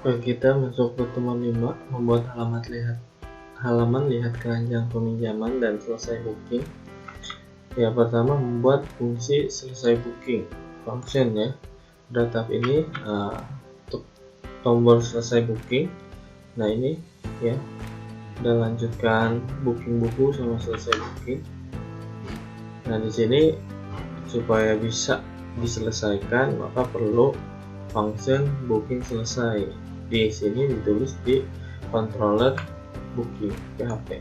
Kita masuk pertemuan 5, membuat halaman lihat keranjang peminjaman dan selesai booking. Ya, pertama membuat fungsi selesai booking function ya. Pada tahap ini untuk tombol selesai booking. Nah, ini ya, udah lanjutkan booking buku sama selesai booking. Nah, di sini supaya bisa diselesaikan maka perlu function booking selesai. Di sini ditulis di controller booking PHP.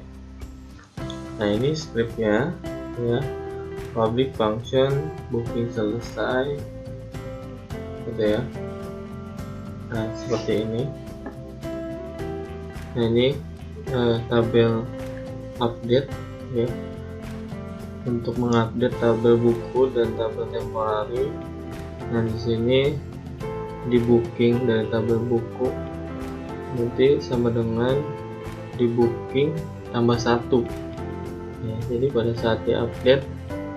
Nah, ini scriptnya ya, public function booking selesai gitu ya. Nah, seperti ini. Nah, ini tabel update ya, untuk mengupdate tabel buku dan tabel temporary. Nah, di sini di booking dari tabel buku nanti sama dengan di booking tambah 1 ya, jadi pada saat di update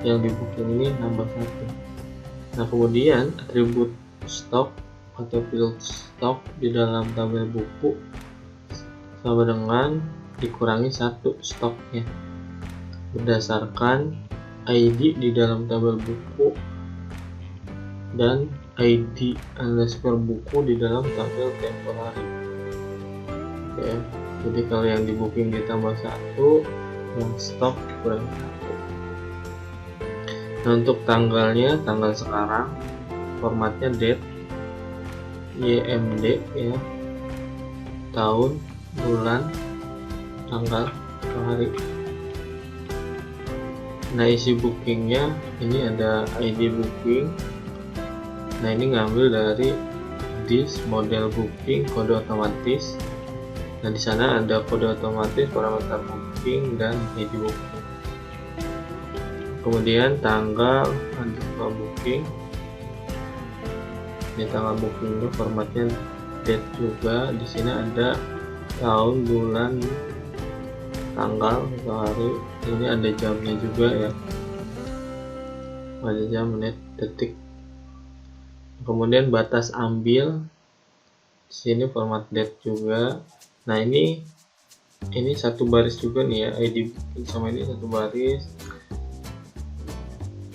yang di booking ini tambah 1. Nah, kemudian atribut stock atau field stock di dalam tabel buku sama dengan dikurangi 1 stoknya berdasarkan ID di dalam tabel buku dan ID underscore buku di dalam tabel temporary. Oke, jadi kalau yang di booking ditambah 1, yang stok kurang 1. Nah, untuk tanggalnya, tanggal sekarang formatnya date YMD ya, tahun, bulan, tanggal, hari. Nah, isi bookingnya ini ada ID booking. Nah, ini ngambil dari this model booking kode otomatis. Nah, di sana ada kode otomatis, parameter booking, dan ID booking. Kemudian tanggal underscore booking. Ini tanggal booking formatnya date juga. Di sini ada tahun, bulan, tanggal, atau hari. Ini ada jamnya juga ya. Ada jam, menit, detik. Kemudian batas ambil, di sini format date juga. Nah, ini satu baris juga nih ya, ID booking sama ini satu baris,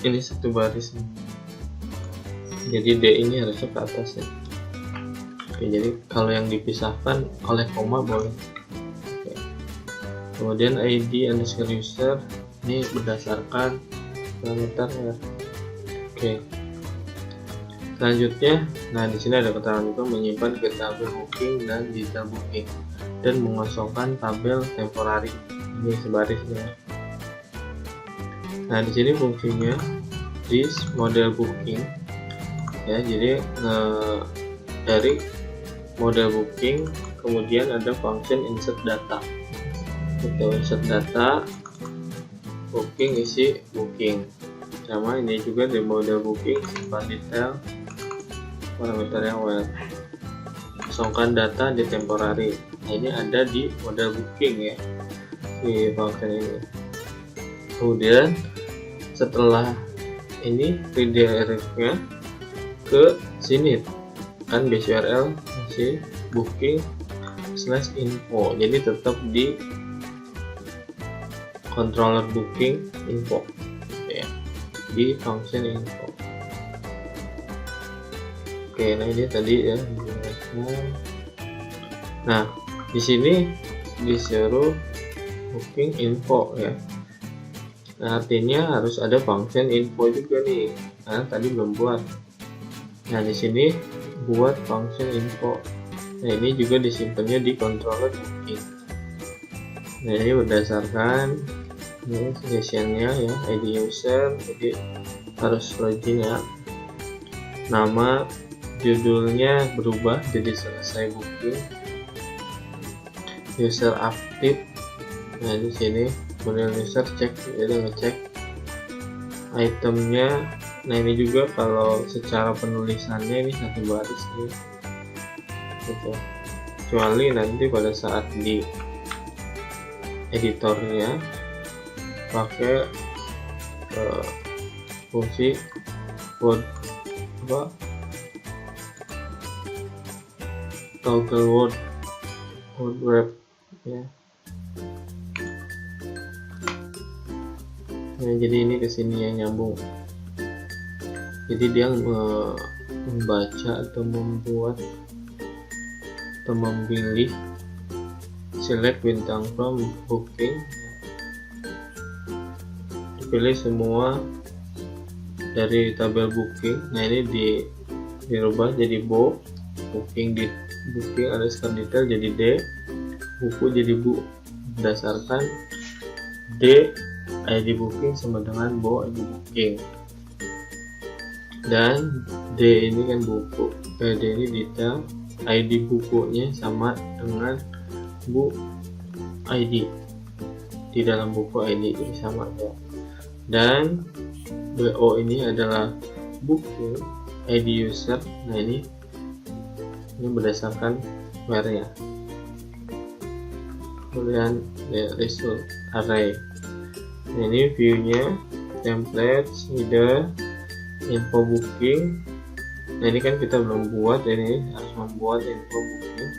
ini satu baris. Jadi D ini harusnya ke atas ya. Oke, jadi kalau yang dipisahkan oleh koma boleh. Oke. Kemudian ID underscore user ini berdasarkan parameter ya. Oke. Selanjutnya, nah di sini ada keterangan juga menyimpan ke tabel booking dan detail booking dan mengosongkan tabel temporary. Ini sebarisnya. Nah, di sini fungsinya this model booking ya. Jadi dari model booking kemudian ada function insert data. Itu insert data booking, isi booking. Sama ini juga di model booking simpan detail parameter yang web, kosongkan data di temporary. Nah, ini ada di model booking ya, di function ini. Kemudian setelah ini redirect-nya ke sini kan base URL masih booking/info, jadi tetap di controller booking info ya, di function info. Oke, nah ini tadi ya. Nah, di sini disuruh booking info ya. Nah, artinya harus ada function info juga nih. Nah, tadi belum buat. Nah, di sini buat function info. Nah, ini juga disimpannya di controller booking. Nah, ini berdasarkan ini sessionnya ya, ID user, jadi harus login ya. Nama, judulnya berubah jadi selesai booking, user aktif. Nah, di sini kemudian user cek, jadi ngecek itemnya. Nah, ini juga kalau secara penulisannya ini satu baris nih gitu, kecuali nanti pada saat di editornya pakai fungsi toggle word wrap ya. Nah, jadi ini kesini yang nyambung. Jadi dia membaca atau membuat atau memilih select bintang from booking, dipilih semua dari tabel booking. Nah, ini dirubah jadi bo, booking di booking underscore detail jadi D, buku jadi bu, berdasarkan D ID booking sama dengan bo ID booking, dan D ini kan buku, D ini detail, ID bukunya sama dengan bu ID di dalam buku ID ini sama ya. Dan BO ini adalah booking ID user. Nah, ini berdasarkan where-nya. Kemudian result array. Nah, ini view-nya, templates, header, info booking. Nah, ini kan kita belum buat, ini harus membuat info booking.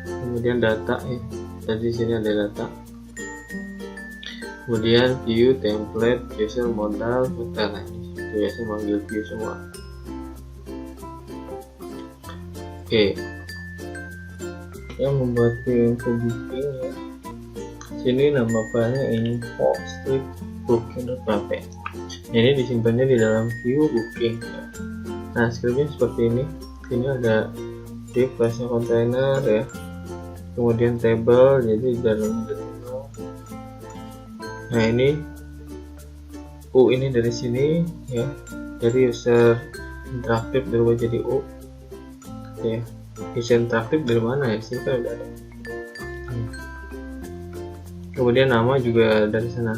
Kemudian data ya, jadi sini ada data. Kemudian view, template, user, modal, hotel. Nah, ini biasa manggil view semua. Oke, yang membuat view info booking ya. Sini nama filenya info strip booking.php. Ini disimpannya di dalam view booking ya. Nah, scriptnya seperti ini. Ini ada div classnya container ya, kemudian table, jadi di dalamnya ada table. Nah, ini U ini dari sini ya, jadi user interaktif berubah jadi U ya. User interaktif dari mana ya, sini kan udah ada. Kemudian nama juga dari sana.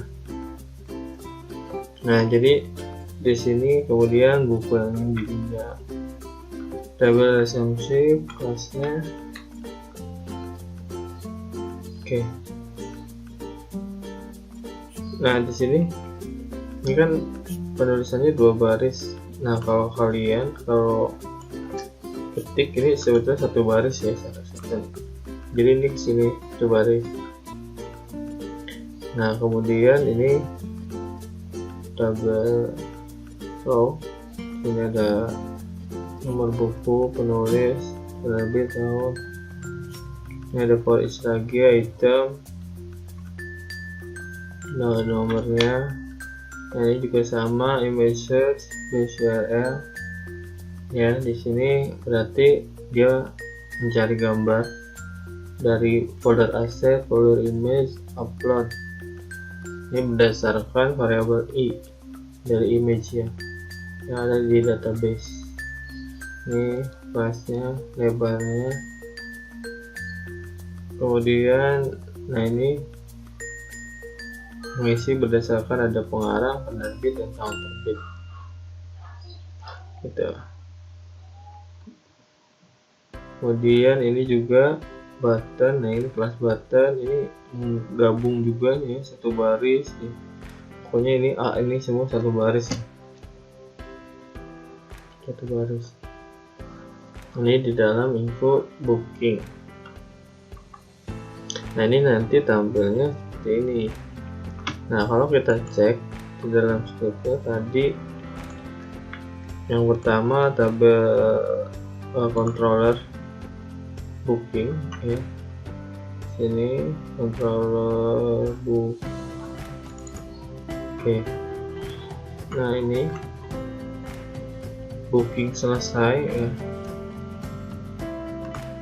Nah, jadi di sini kemudian buku yang dipindah, table relationship, kelasnya. Oke. Nah, di sini ini kan penulisannya 2 baris. Nah, kalau ketik ini sebetulnya 1 baris ya, jadi ini ke sini 1 baris. Nah, kemudian ini tabel row, ini ada nomor buku, penulis, penerbit, tahun. Ini ada for each lagi item, nah nomornya. Nah, ini juga sama, image search, URL ya. Di sini berarti dia mencari gambar dari folder asset, folder image, upload. Ini berdasarkan variabel i dari image ya, yang ada di database. Ini kelasnya, lebarnya. Kemudian, nah ini mengisi berdasarkan ada pengarang, penerbit, dan tahun terbit gitu. Kemudian ini juga button. Nah, ini kelas button, ini gabung juga nih, 1 baris nih. Pokoknya ini semua 1 baris ya. 1 baris. Ini di dalam info booking. Nah, ini nanti tampilnya seperti ini. Nah, kalau kita cek di dalam scriptnya tadi, yang pertama tabel controller booking ya. Sini controller book. Oke. Nah, ini booking selesai ya.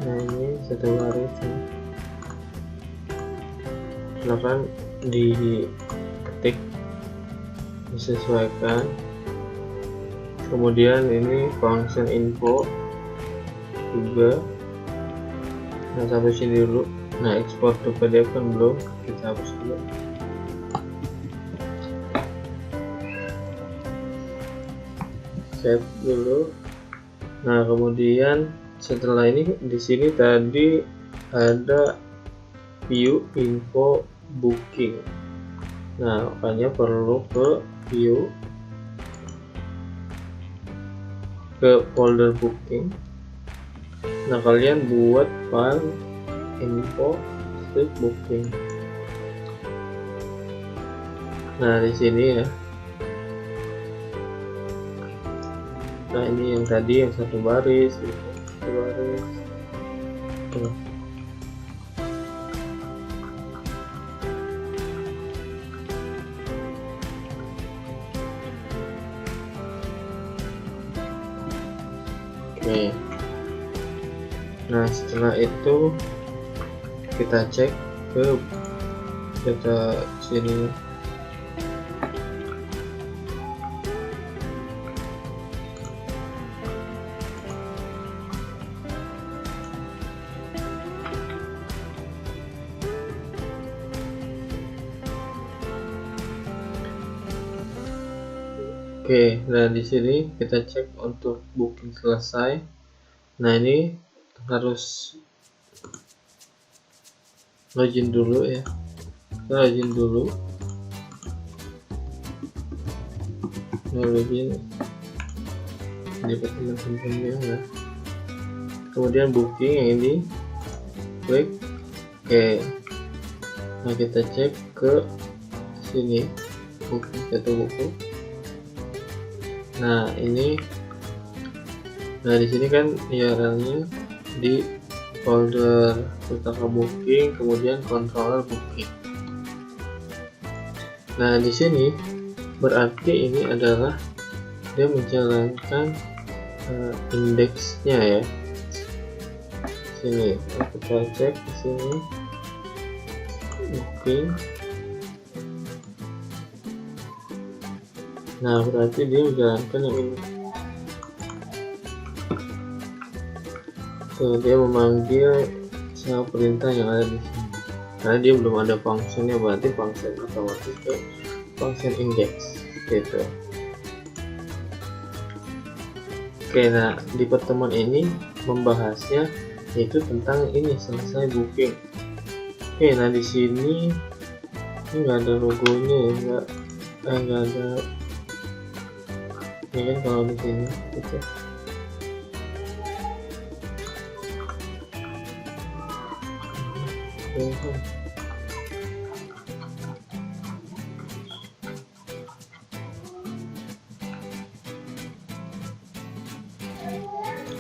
Nah, ini 1 baris ya. Silakan diketik, disesuaikan. Kemudian ini function info juga. Nah, sampai sini dulu. Nah, export to PDF kan belum, kita hapus dulu. Save dulu. Nah, kemudian setelah ini di sini tadi ada view info booking. Nah, makanya perlu ke view, ke folder booking, Nah, kalian buat file info strip booking. Nah, di sini ya. Nah, ini yang tadi yang satu baris, satu baris. Tuh. Oke. Nah, setelah itu kita cek ke data sini. Oke, nah di sini kita cek untuk booking selesai. Nah, ini harus login dulu ya. Kita login dulu. Nah, login di teman-temannya ya. Kemudian booking yang ini, klik. Oke. Nah, kita cek ke sini booking satu buku. Nah, ini di sini kan URL-nya di folder pustaka booking, kemudian controller booking. Nah, di sini berarti ini adalah dia menjalankan indeksnya ya. Sini kita cek di sini booking. Nah, berarti dia menjalankan yang ini. So, dia memanggil semua perintah yang ada di sini. Karena dia belum ada fungsinya, berarti function otomatis ke function index gitu. Oke, nah di pertemuan ini membahasnya yaitu tentang ini selesai booking. Oke, nah di sini ini nggak ada logonya ya, nggak ada. Ini kan kalau di sini gitu.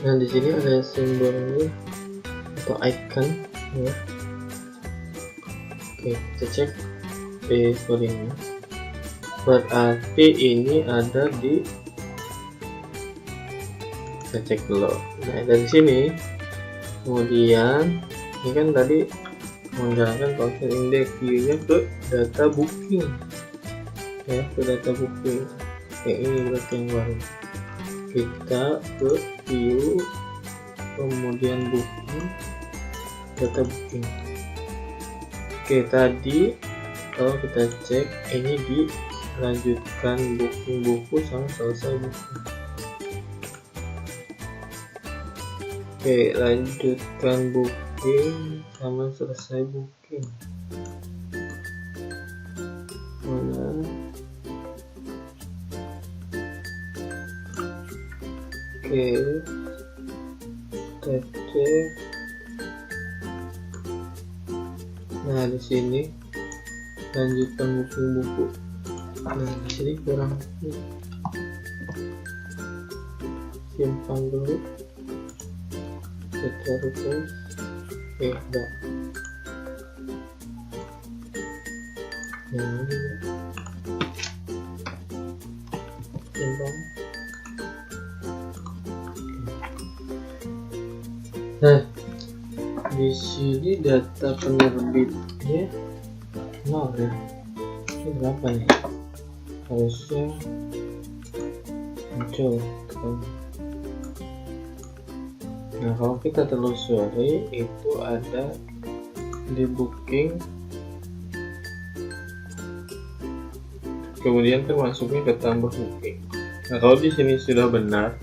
Nah, di sini ada simbolnya atau icon ya. Oke, kita cek codingnya. Berarti ini ada di, kita cek dulu. Nah, dari sini kemudian ini kan tadi menjalankan function index, view-nya ke data booking ya, ke data booking. Ini berarti yang baru, kita ke view kemudian booking, data booking. Oke, tadi kalau kita cek ini dilanjutkan booking buku sama selesai booking. Oke, lanjutkan booking sama selesai booking. Mana? Oke, kita cek. Nah, di sini lanjutkan booking buku. Nah, di sini kurang, simpan dulu. Kita refresh. Oke, udah. Nah, ini simpan. Nah, di sini data penerbitnya 0 ya. Ini berapa nih? Harusnya muncul. Nah, kalau kita telusuri itu ada di booking, kemudian kan masuknya ke tambah booking. Nah, kalau di sini sudah benar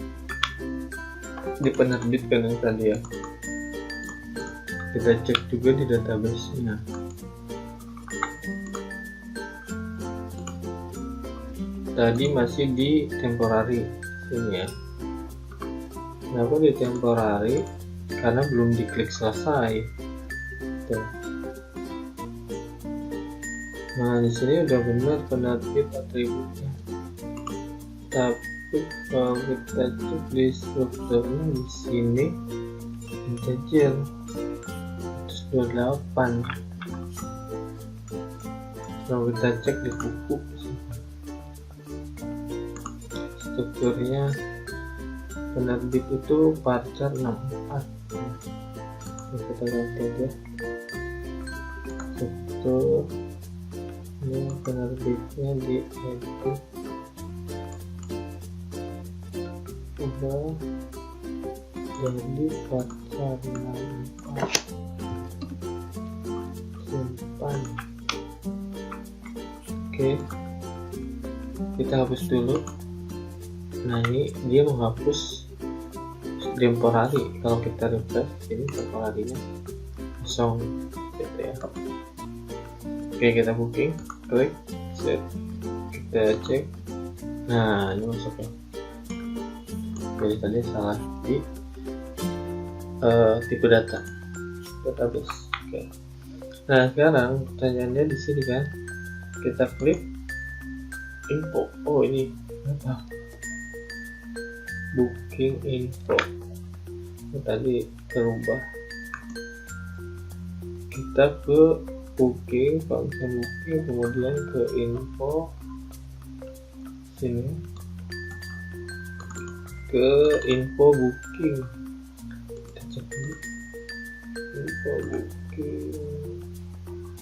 dipenerbitkan yang tadi ya, kita cek juga di database-nya. Tadi masih di temporary sini ya. Nah, aku di temporary karena belum diklik selesai. Tuh. Nah, di sini udah benar penerbit atributnya. Tapi kalau kita cek di strukturnya di sini integer terus 28. Kalau kita cek di buku strukturnya penerbit itu varchar 64. Kita lihat aja struktur ini penerbitnya di edit udah jadi varchar 64, simpan. Oke, kita hapus dulu. Nah, ini dia menghapus temporary. Kalau kita refresh ini temporary-nya kosong gitu ya. Oke, kita booking, klik set, kita cek. Nah, ini masuk ya. Jadi tadi salah di tipe data database. Oke. Nah, sekarang pertanyaannya di sini kan, kita klik info. Oh, ini apa? Booking info. Tadi terubah. Kita ke booking, function booking, kemudian ke info sini, ke info booking. Kita cek dulu info booking,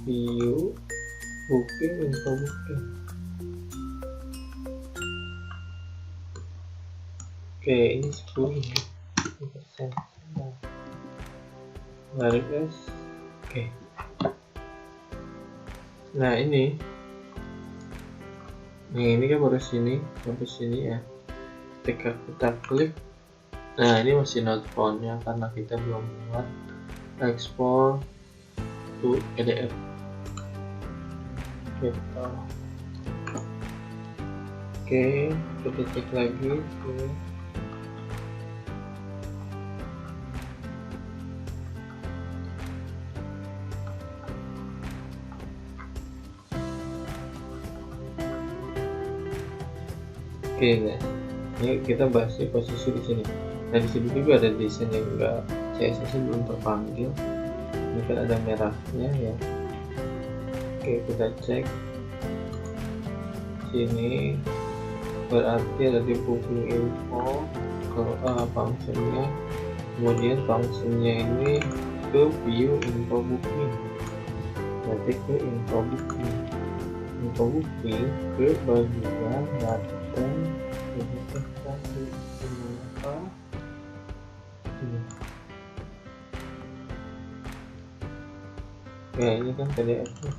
view booking, info booking. Oke, ini 10%. Balik guys. Oke. Nah, ini kan baru sini sampai sini ya. Ketika kita klik, nah ini masih not found-nya karena kita belum buat export to PDF gitu. Oke, kita cek lagi ini. Oke guys, ini kita bahas posisi di sini. Nah, di sini juga ada desain yang enggak CSS belum terpanggil. Ini kan ada merahnya ya. Oke, kita cek sini, berarti ada di booking info kalau functionnya, kemudian functionnya ini ke view info booking, berarti ke info booking ke bagian data investasi apa ini. Ya, ini kan PDF nya.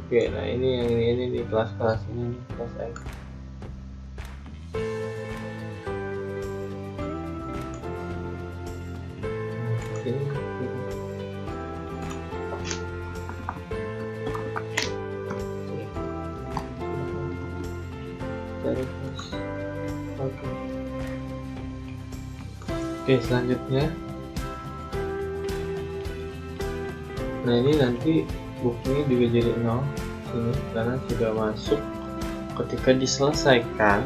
Oke, nah ini yang ini di kelas-kelas ini, kelas X. Oke, selanjutnya, nah ini nanti bookingnya juga jadi 0 sini karena sudah masuk. Ketika diselesaikan,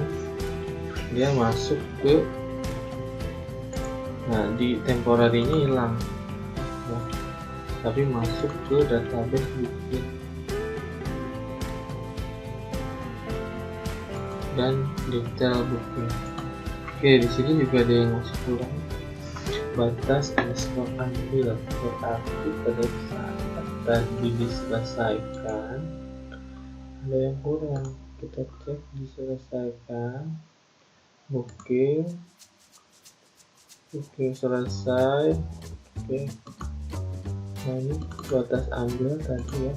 dia masuk ke, nah di temporary-nya hilang, nah, tapi masuk ke database booking dan detail booking. Oke, di sini juga ada yang masih kurang. Batas underscore ambil, berarti pada saat tadi diselesaikan ada yang kurang. Kita cek diselesaikan, booking selesai. Oke, nah ini batas ambil tadi ya,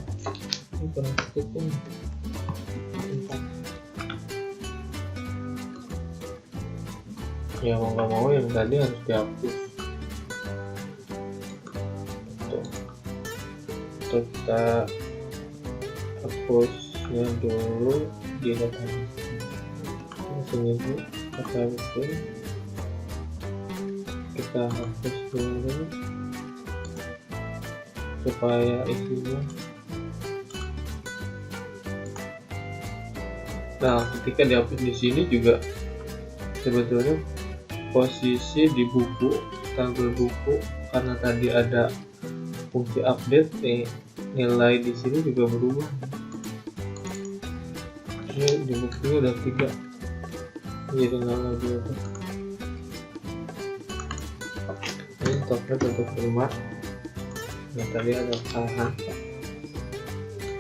ini kurang sedikit ini. Ya mau nggak mau yang tadi harus dihapus. Kita hapusnya dulu di database sini dulu. kata booking. Kita hapus dulu supaya isinya. Nah, ketika dihapus di sini juga sebetulnya posisi di buku, tabel buku, karena tadi ada fungsi update nih, nilai di sini juga berubah. Ini di buku udah 3, jadi tinggal lagi apa? Ini stoknya tetap 5. Nah, tadi ada kesalahan.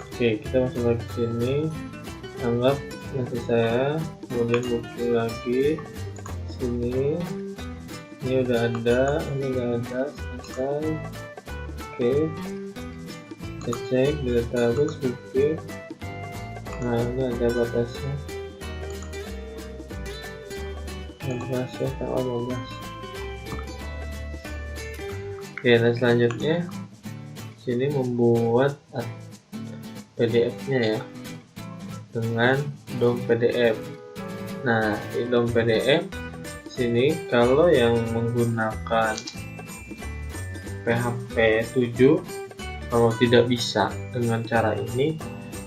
Oke, kita masuk lagi ke sini, anggap nanti saya, kemudian booking lagi sini. Ini udah ada, ini udah ada, selesai. Oke, kita cek database booking. Nah, ini ada batasnya 15 ya, tanggal 15. Oke, nah selanjutnya sini membuat PDF-nya ya dengan DOM PDF. Nah, di DOM PDF sini kalau yang menggunakan PHP 7, kalau tidak bisa dengan cara ini,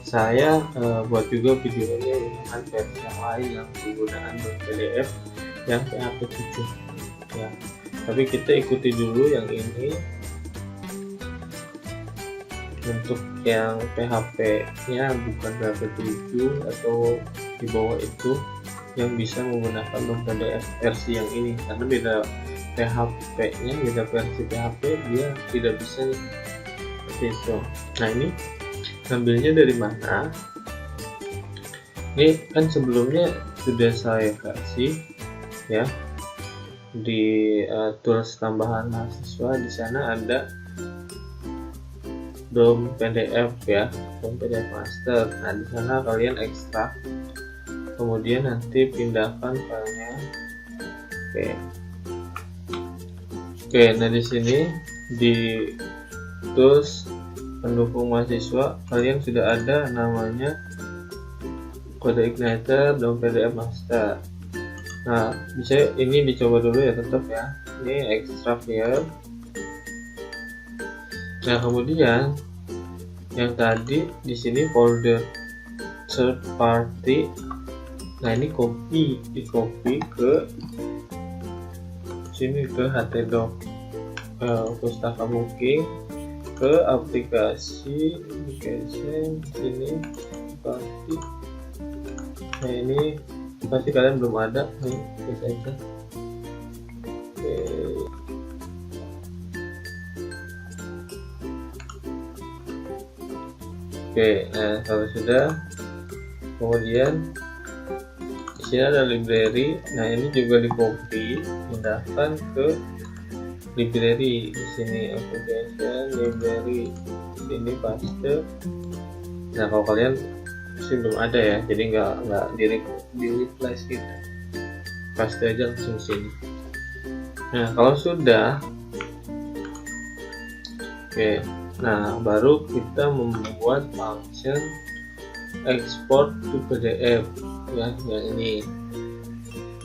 saya buat juga videonya dengan versi yang lain yang menggunakan DOM PDF yang PHP 7 ya. Tapi kita ikuti dulu yang ini. Untuk yang PHP nya bukan PHP 7 atau di bawah itu, yang bisa menggunakan DOM PDF versi yang ini, karena beda PHP nya, beda versi PHP, dia tidak bisa nih seperti itu. Nah, ini ngambilnya dari mana? Ini kan sebelumnya sudah saya kasih ya di tools tambahan mahasiswa. Di sana ada DOM PDF ya, DOM PDF master. Nah, di sana kalian ekstrak, kemudian nanti pindahkan filenya. Oke, nah di sini di tools pendukung mahasiswa kalian sudah ada namanya kode igniter DOM PDF master. Nah, bisa ini dicoba dulu ya, tetap ya. Ini ekstrak ya. Nah, kemudian yang tadi di sini folder third party. Nah, ini di copy ke sini, ke htdoc pustaka booking, ke aplikasi sini pasti. Nah, ini pasti kalian belum ada nih, bisa aja. Oke, nah kalau sudah, kemudian di sini ada library. Nah, ini juga di copy, pindahkan ke library. Di sini application library, ini paste. Nah, kalau kalian sih belum ada ya, jadi nggak di replace gitu, paste aja langsung sini. Nah, kalau sudah, oke. Nah, baru kita membuat function export to PDF ya, yang ini.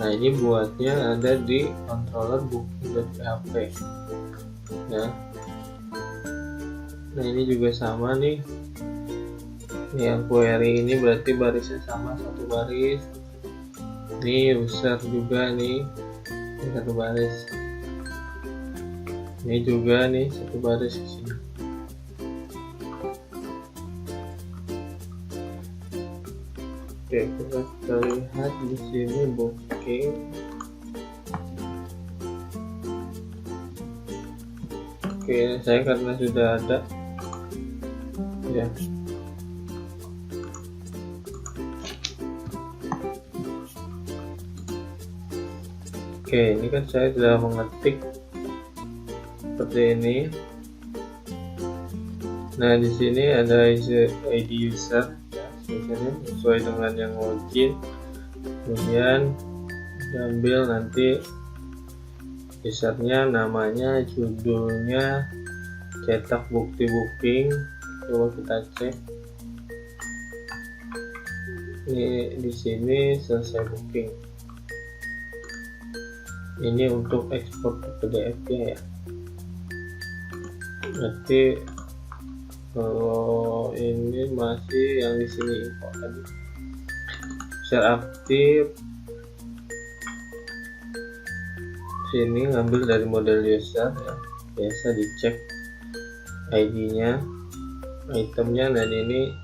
Nah, ini buatnya ada di controller booking.php ya. Nah, ini juga sama nih. Yang query ini berarti barisnya sama, satu baris. Ini user juga nih, ini satu baris. Ini juga nih satu baris di sini. Oke, kita lihat di sini booking. Oke, saya karena sudah ada ya. Oke, ini kan saya sudah mengetik seperti ini. Nah, di sini ada ID user. Sesuai dengan yang login, kemudian diambil nanti usernya, namanya, judulnya, cetak bukti booking. Coba kita cek. Ini di sini selesai booking. Ini untuk ekspor ke PDF ya. Berarti kalau ini masih yang di sini info tadi. Share aktif. Sini ngambil dari model user ya. Biasa dicek ID-nya, itemnya, dan ini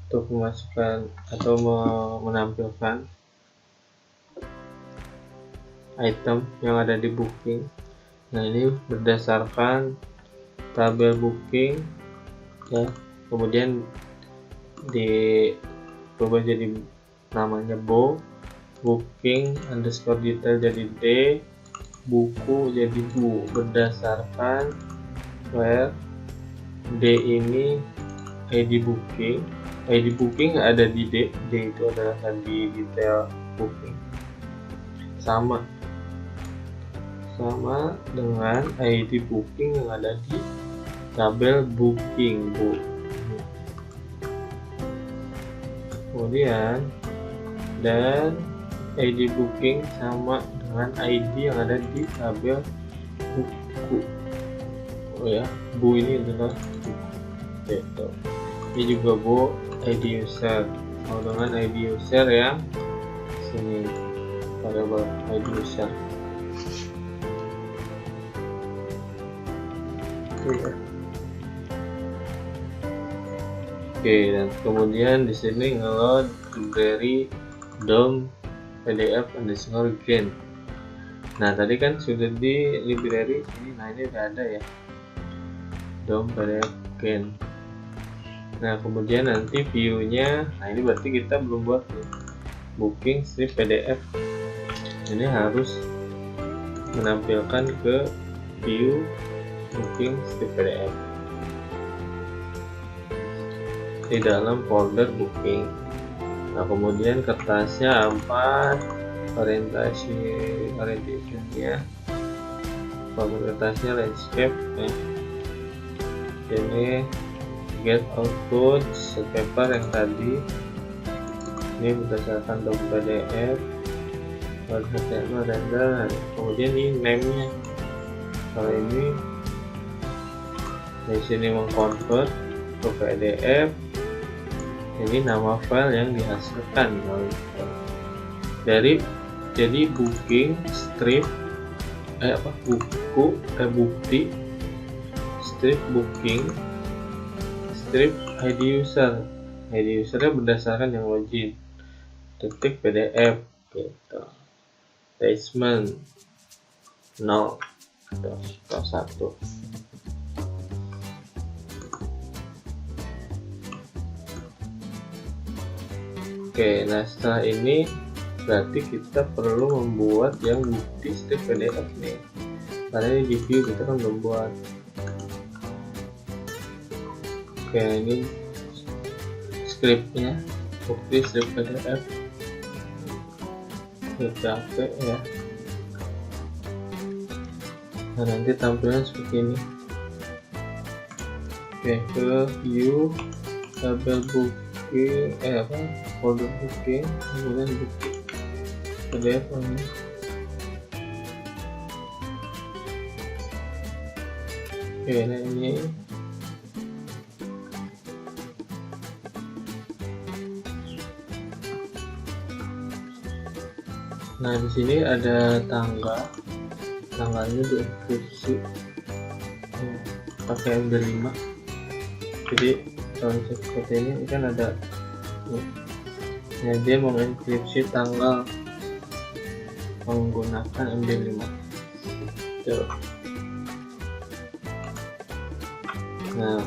untuk memasukkan atau menampilkan item yang ada di booking. Nah, ini berdasarkan tabel booking ya, kemudian diubah jadi namanya booking underscore detail jadi D, buku jadi bu, berdasarkan where D ini ID booking ada di D itu adalah di detail booking, sama dengan ID booking yang ada di tabel booking bu. Kemudian dan ID booking sama dengan ID yang ada di tabel buku. Oh ya, bu ini adalah buku. Gitu. Ini juga bu ID user sama dengan ID user yang sini, variabel ID user. Oke, dan kemudian di sini ngeload library DOM PDF underscore gain. Nah, tadi kan sudah di library ini, nah ini udah ada ya DOM PDF gain. Nah, kemudian nanti view-nya, nah ini berarti kita belum buat nih, booking strip PDF. Ini harus menampilkan ke view booking strip PDF di dalam folder booking. Nah, kemudian kertasnya A4, orientationnya, format kertasnya landscape ya. Ini get output paper yang tadi, ini berdasarkan DOM PDF, HTML render. Kemudian ini name-nya, kalau ini di sini mengconvert ke PDF. Ini nama file yang dihasilkan dari jadi booking strip bukti strip booking strip ID usernya berdasarkan yang login titik PDF gitu, attachment 0 atau 1. Oke, nah setelah ini berarti kita perlu membuat yang bukti strip PDF nih, karena di view kita kan belum buat. Oke, ini scriptnya, bukti strip PDF capek ya. Nah, nanti tampilan seperti ini. Oke, ke view tabel booking folder booking, kemudian bukti PDF ini. Oke, nah ini nah di sini ada tanggalnya dienkripsi pakai MD5. Jadi kalau seperti ini kan ada ya, dia mengenkripsi tanggal menggunakan MD5. Tuh. Nah,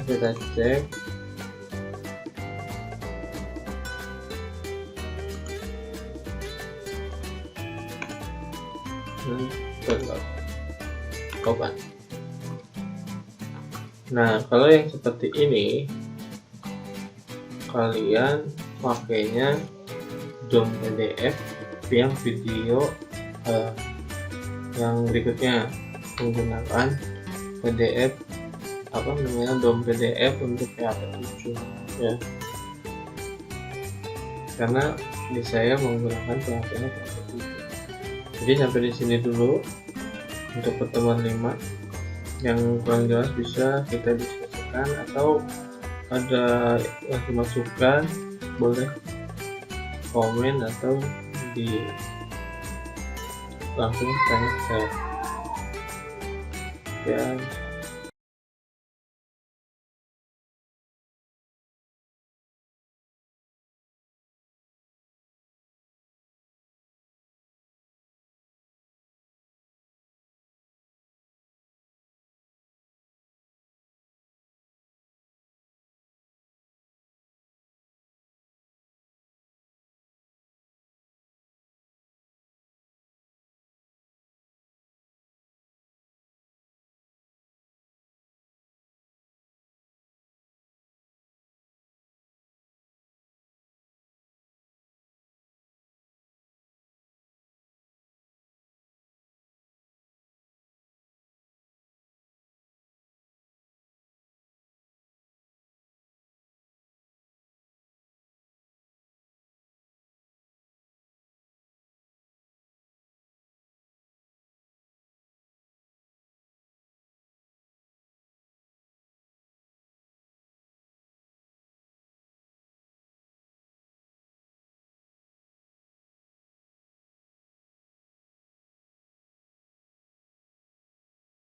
kita cek. Coba. Nah, kalau yang seperti ini kalian pakainya DOM PDF yang video yang berikutnya menggunakan PDF DOM PDF untuk PHP 7 ya, karena di saya menggunakan PHP 7. Jadi sampai di sini dulu untuk pertemuan 5. Yang kurang jelas bisa kita diskusikan atau ada yang dimasukkan, boleh komen atau langsung tanya ke saya. Ya,